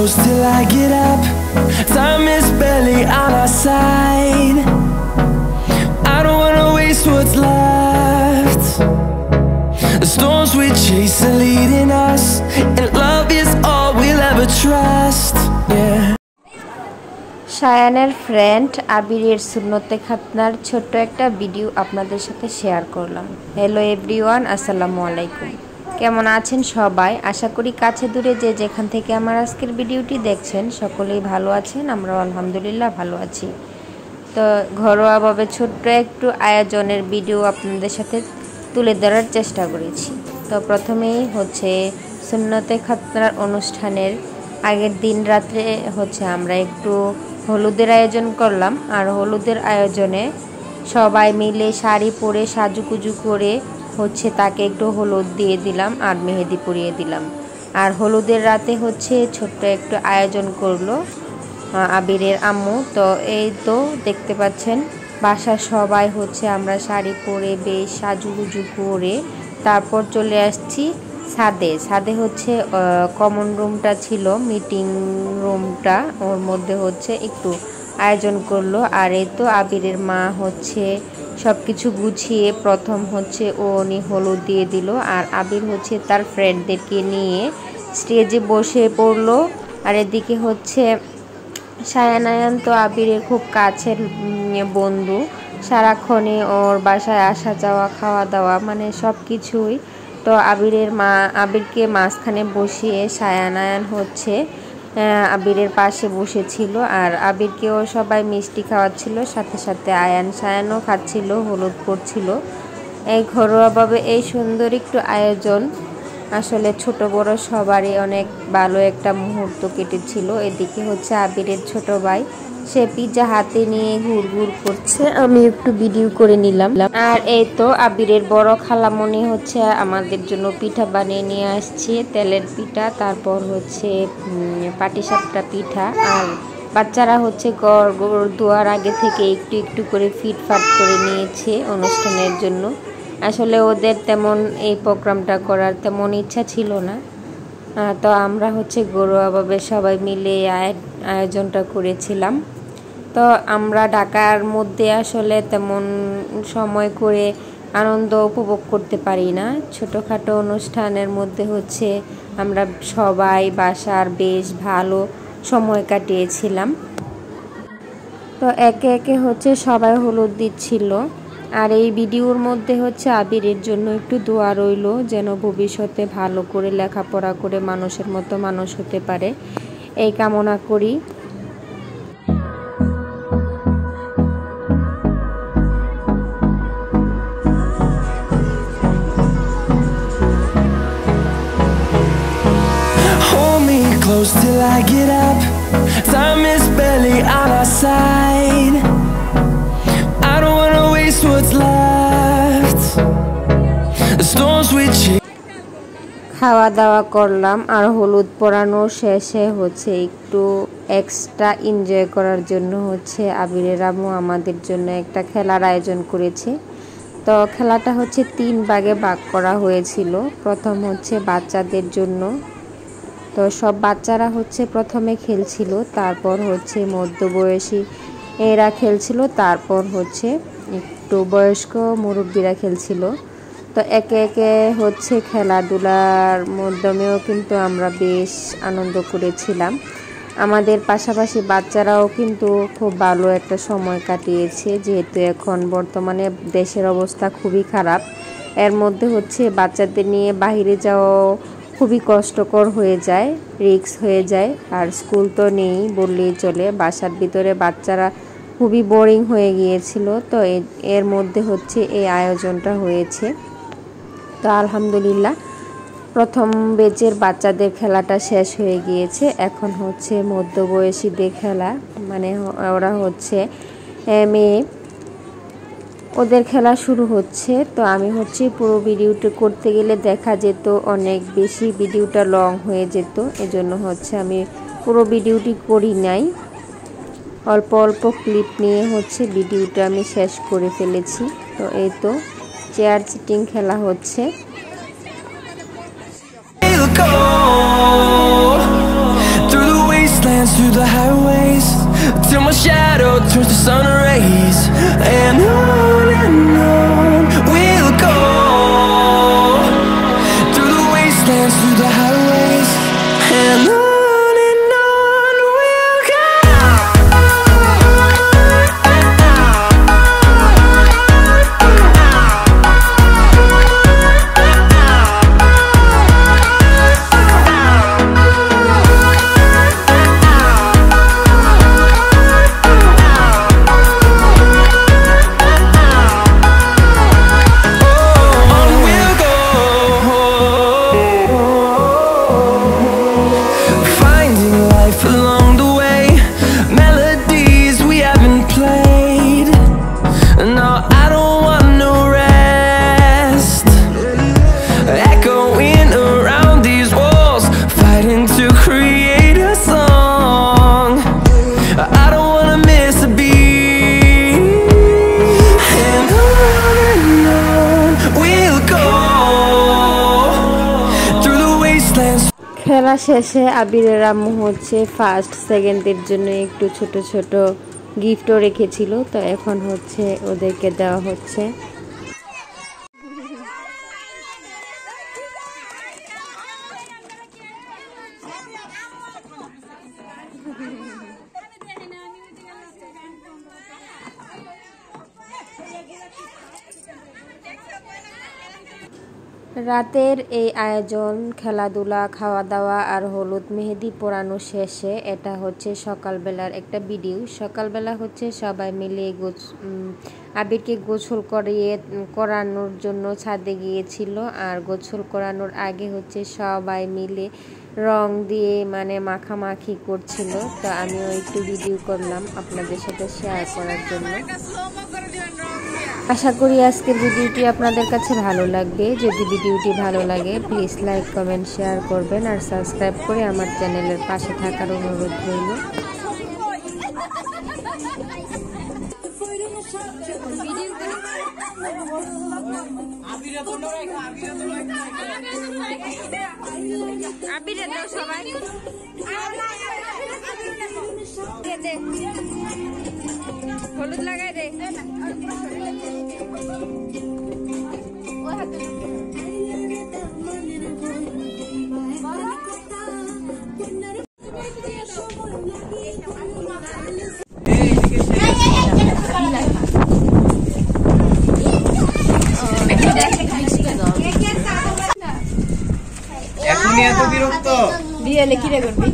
close till I get up. Time is barely on our side. I don't wanna waste what's left. The storms we chase are leading us, and love is all we'll ever trust. Yeah. শায়ানের friend আবিরের সুন্নতে খাতনার ছোট্ট একটা video আপনাদের সাথে share করলাম। Hello everyone, আসসালামু আলাইকুম। কেমন আছেন সবাই? আশা করি কাছে দূরে যে যেখান থেকে আমার আজকের ভিডিওটি দেখছেন সকলেই ভালো আছেন। আমরাও আলহামদুলিল্লাহ ভালো আছি। তো ঘরোয়াভাবে ছোট্ট একটু আয়োজনের ভিডিও আপনাদের সাথে তুলে ধরার চেষ্টা করেছি। তো প্রথমেই হচ্ছে সুন্নতে খাতনার অনুষ্ঠানের আগের দিন রাত্রে হচ্ছে আমরা একটু হলুদের আয়োজন করলাম। আর হলুদের আয়োজনে সবাই মিলে শাড়ি পরে সাজুগুজু করে হচ্ছে তাকে একটু হলুদ দিয়ে দিলাম আর মেহেদি পরিয়ে দিলাম। আর হলুদের রাতে হচ্ছে ছোট্ট একটু আয়োজন করলো আবিরের আম্মু। তো এই তো দেখতে পাচ্ছেন বাসার সবাই হচ্ছে আমরা শাড়ি পরে বেশ সাজুগুজু করে তারপর চলে আসছি ছাদে হচ্ছে কমন রুমটা ছিল, মিটিং রুমটা, ওর মধ্যে হচ্ছে একটু আয়োজন করলো। আর এই তো আবিরের মা হচ্ছে সব কিছু গুছিয়ে প্রথম হচ্ছে উনি হলুদ দিয়ে দিল। আর আবির হচ্ছে তার ফ্রেন্ডদেরকে নিয়ে স্টেজে বসে পড়লো। আর এদিকে হচ্ছে শায়ানায়ান তো আবিরের খুব কাছের বন্ধু, সারাক্ষণে ওর বাসায় আসা যাওয়া খাওয়া দাওয়া মানে সব কিছুই। তো আবিরকে মাঝখানে বসিয়ে শায়ানায়ান হচ্ছে আবিরের পাশে বসেছিল। আর আবিরকেও সবাই মিষ্টি খাওয়াচ্ছিল, সাথে সাথে শায়ানও খাচ্ছিল, হলুদ পড়ছিল। এই ঘরোয়াভাবে এই সুন্দর একটু আয়োজন আসলে ছোট বড় সবারই অনেক ভালো একটা মুহূর্ত কেটেছিল। এদিকে হচ্ছে আবিরের ছোট ভাই, সে পিজ্জা হাতে নিয়ে ঘুরঘুর করছে, আমি একটু ভিডিও করে নিলাম। আর এই তো আবিরের বড় খালামণি হচ্ছে আমাদের জন্য পিঠা বানিয়ে নিয়ে আসছে, তেলের পিঠা, তারপর হচ্ছে পাটিসাপটা পিঠা। আর বাচ্চারা হচ্ছে ঘর দুয়ার আগে থেকে একটু একটু করে ফিটফাট করে নিয়েছে অনুষ্ঠানের জন্য। আসলে ওদের তেমন এই প্রোগ্রামটা করার তেমন ইচ্ছা ছিল না। তো আমরা হচ্ছে ঘরোয়াভাবে সবাই মিলে আয়োজনটা করেছিলাম। তো আমরা ঢাকার মধ্যে আসলে তেমন সময় করে আনন্দ উপভোগ করতে পারি না। ছোটোখাটো অনুষ্ঠানের মধ্যে হচ্ছে আমরা সবাই বাসার বেশ ভালো সময় কাটিয়েছিলাম। তো একে একে হচ্ছে সবাই হলুদ দিচ্ছিল। আর এই ভিডিওর মধ্যে হচ্ছে আবিরের জন্য একটু দোয়া রইল, যেন ভবিষ্যতে ভালো করে লেখাপড়া করে মানুষের মতো মানুষ হতে পারে, এই কামনা করি। Hold me close till I get up. Time is barely on our side. I don't wanna waste what's left. The storms we chase. খাওয়া দাওয়া করলাম আর হলুদ পরানো শেষে হচ্ছে একটু এক্সট্রা এনজয় করার জন্য হচ্ছে আবিরের আম্মু আমাদের জন্য একটা খেলার আয়োজন করেছে। তো খেলাটা হচ্ছে 3 ভাগে ভাগ করা হয়েছিল। প্রথম হচ্ছে বাচ্চাদের জন্য, তো সব বাচ্চারা হচ্ছে প্রথমে খেলছিল, তারপর হচ্ছে মধ্যবয়সী এরা খেলছিল, তারপর হচ্ছে একটু বয়স্ক মুরব্বীরা খেলছিল। তো একে একে হচ্ছে খেলাধুলার মাধ্যমেও কিন্তু আমরা বেশ আনন্দ করেছিলাম। আমাদের পাশাপাশি বাচ্চারাও কিন্তু খুব ভালো একটা সময় কাটিয়েছে, যেহেতু এখন বর্তমানে দেশের অবস্থা খুবই খারাপ। এর মধ্যে হচ্ছে বাচ্চাদের নিয়ে বাইরে যাওয়াও খুবই কষ্টকর হয়ে যায়, রিস্ক হয়ে যায়। আর স্কুল তো নেই বললেই চলে, বাসার ভিতরে বাচ্চারা খুবই বোরিং হয়ে গিয়েছিল। তো এর মধ্যে হচ্ছে এই আয়োজনটা হয়েছে। তো আলহামদুলিল্লাহ প্রথম ব্যাচের বাচ্চাদের খেলাটা শেষ হয়ে গিয়েছে। এখন হচ্ছে মধ্যবয়সীদের খেলা, মানে ওরা হচ্ছে মেয়ে, ওদের খেলা শুরু হচ্ছে। তো আমি হচ্ছে পুরো ভিডিওটা করতে গেলে দেখা যেত অনেক বেশি, ভিডিওটা লং হয়ে যেত, এজন্য হচ্ছে আমি পুরো ভিডিওটি করি নাই, অল্প অল্প ক্লিপ নিয়ে হচ্ছে ভিডিওটা আমি শেষ করে ফেলেছি। তো এই তো চেয়ার সিটিং খেলা হচ্ছে। Through the waves the highways, till my shadow turns to sun rays. And on we'll go, through the wastelands, through the highways. And on we'll go. খেলা শেষে আবিরের আম্মু হচ্ছে ফার্স্ট সেকেন্ডের জন্য একটু ছোট ছোট গিফটও রেখেছিল, তো এখন হচ্ছে ওদেরকে দেওয়া হচ্ছে। রাতের এই আয়োজন, খেলাধুলা, খাওয়া দাওয়া আর হলুদ মেহেদি পোড়ানো শেষে এটা হচ্ছে সকালবেলার একটা ভিডিও। সকালবেলা হচ্ছে সবাই মিলে আবিরকে গোসল করানোর জন্য ছাদে গিয়েছিল, আর গোসল করানোর আগে হচ্ছে সবাই মিলে রং দিয়ে মানে মাখামাখি করছিল। তো আমিও একটু ভিডিও করলাম আপনাদের সাথে শেয়ার করার জন্য। আশা করি আজকের ভিডিওটি আপনাদের কাছে ভালো লাগবে। যদি ভিডিওটি ভালো লাগে প্লিজ লাইক, কমেন্ট, শেয়ার করবেন আর সাবস্ক্রাইব করে আমার চ্যানেলের পাশে থাকার অনুরোধ রইল। হলুদ লাগাই দে। এখনই এত বিরক্ত দিয়ে কি রে করবি?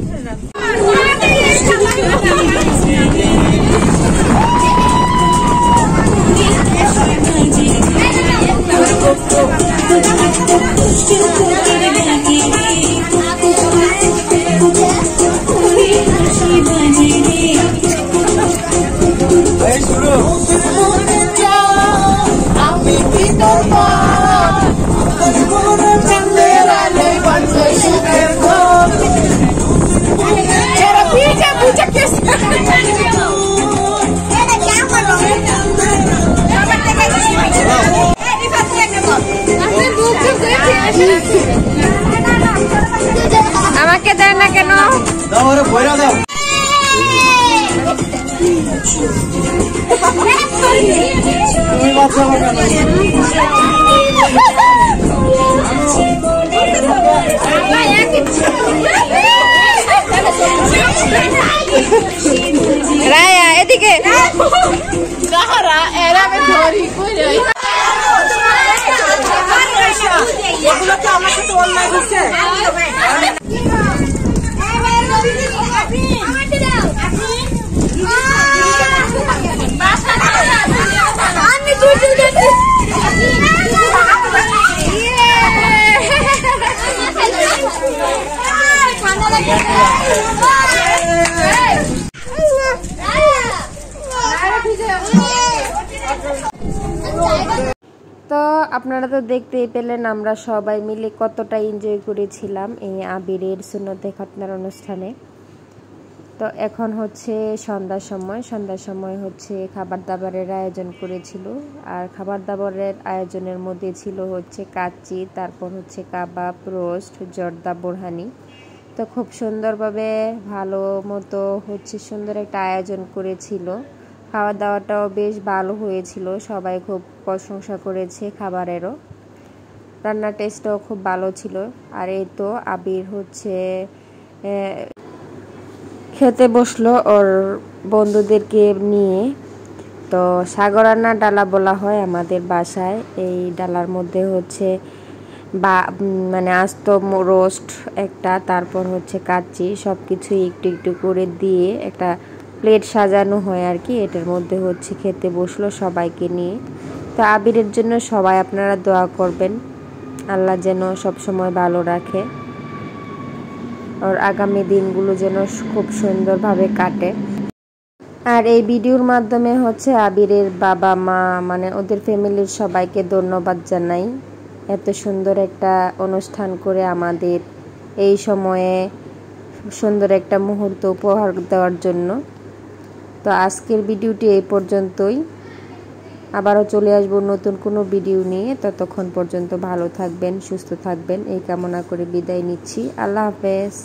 আমাকে দেয় না কেন? দাও আরে বইরা দাও। তুমি বাচ্চা কেন? রায়া এদিকে কাহারা এরা মে ধরি কইরে এগুলো তো আমাকে তো অনলাইন দিছে তো আপনারা তো দেখতেই পেলেন আমরা সবাই মিলে কতটা এনজয় করেছিলাম এই আবিরের সুন্নতে খতনার অনুষ্ঠানে। তো এখন হচ্ছে সন্ধ্যার সময় হচ্ছে খাবার দাবারের আয়োজন করেছিল, আর খাবার দাবারের আয়োজনের মধ্যে ছিল হচ্ছে কাচ্চি, তারপর হচ্ছে কাবাব, রোস্ট, জর্দা, বোরহানি। তো খুব সুন্দরভাবে ভালো মতো হচ্ছে সুন্দর একটা আয়োজন করেছিল। খাওয়া দাওয়াটাও বেশ ভালো হয়েছিল, সবাই খুব প্রশংসা করেছে খাবারেরও। রান্নার টেস্টও খুব ভালো ছিল। আর এই তো আবির হচ্ছে খেতে বসলো ওর বন্ধুদেরকে নিয়ে। তো সাগরান্না ডালা বলা হয় আমাদের বাসায়। এই ডালার মধ্যে হচ্ছে মানে আস্ত রোস্ট একটা, তারপর হচ্ছে কাচ্চি, সব কিছুই একটু একটু করে দিয়ে একটা প্লেট সাজানো হয় আর কি। এটার মধ্যে হচ্ছে খেতে বসলো সবাইকে নিয়ে। তো আবিরের জন্য সবাই আপনারা দোয়া করবেন, আল্লাহ যেন সবসময় ভালো রাখে, ওর আগামী দিনগুলো যেন খুব সুন্দরভাবে কাটে। আর এই ভিডিওর মাধ্যমে হচ্ছে আবিরের বাবা মা মানে ওদের ফ্যামিলির সবাইকে ধন্যবাদ জানাই এত সুন্দর একটা অনুষ্ঠান করে আমাদের এই সময়ে সুন্দর একটা মুহূর্ত উপহার দেওয়ার জন্য। তো আজকের ভিডিওটি এই পর্যন্তই, আবারও চলে আসবো নতুন কোনো ভিডিও নিয়ে। ততক্ষণ পর্যন্ত ভালো থাকবেন, সুস্থ থাকবেন এই কামনা করে বিদায় নিচ্ছি। আল্লাহ হাফেজ।